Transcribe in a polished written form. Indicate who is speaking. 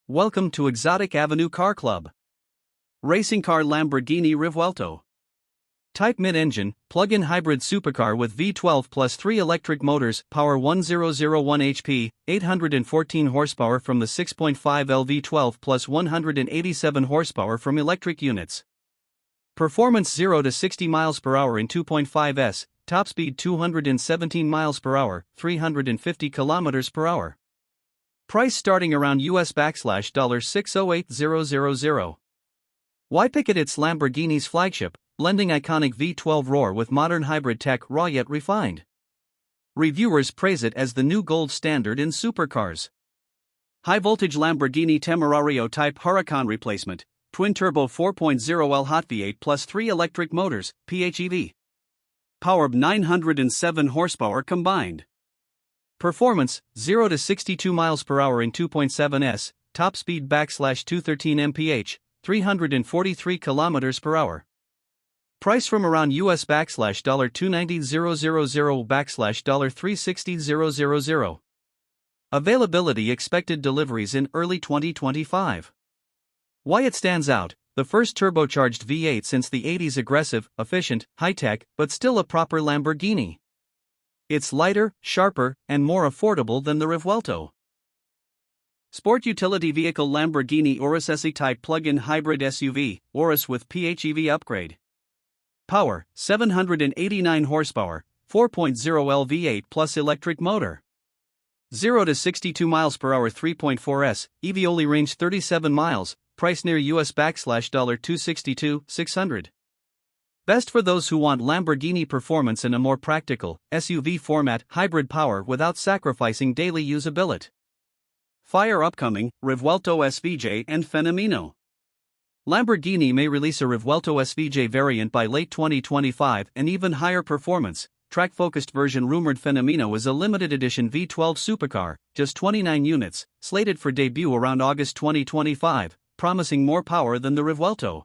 Speaker 1: Welcome to Exotic Avenue Car Club. Racing car Lamborghini Revuelto. Type mid-engine, plug-in hybrid supercar with V12 plus 3 electric motors, power 1001 HP, 814 horsepower from the 6.5L V12 plus 187 horsepower from electric units. Performance 0 to 60 miles per hour in 2.5S, top speed 217 miles per hour, 350 kilometers per hour. Price starting around $608,000. Why pick it? It's Lamborghini's flagship, blending iconic V12 roar with modern hybrid tech, raw yet refined. Reviewers praise it as the new gold standard in supercars. High-voltage Lamborghini Temerario Type Huracan replacement, twin-turbo 4.0L hot V8 plus 3 electric motors, PHEV. Power 907 horsepower combined. Performance 0 to 62 miles per hour in 2.7S, top speed /213 mph, 343 kilometers per hour. Price from around $290,000 $360,000. Availability expected deliveries in early 2025. Why it stands out: the first turbocharged V8 since the 80s, aggressive, efficient, high-tech, but still a proper Lamborghini. It's lighter, sharper, and more affordable than the Revuelto. Sport utility vehicle Lamborghini Urus SE Type plug-in hybrid SUV, Urus with PHEV upgrade. Power, 789 horsepower, 4.0L V8 plus electric motor. 0 to 62 miles per hour 3.4S, EV only range 37 miles, price near $262,600. Best for those who want Lamborghini performance in a more practical, SUV format, hybrid power without sacrificing daily usability. Fire upcoming, Revuelto SVJ and Fenomeno. Lamborghini may release a Revuelto SVJ variant by late 2025 and even higher performance, track-focused version rumored. Fenomeno is a limited edition V12 supercar, just 29 units, slated for debut around August 2025, promising more power than the Revuelto.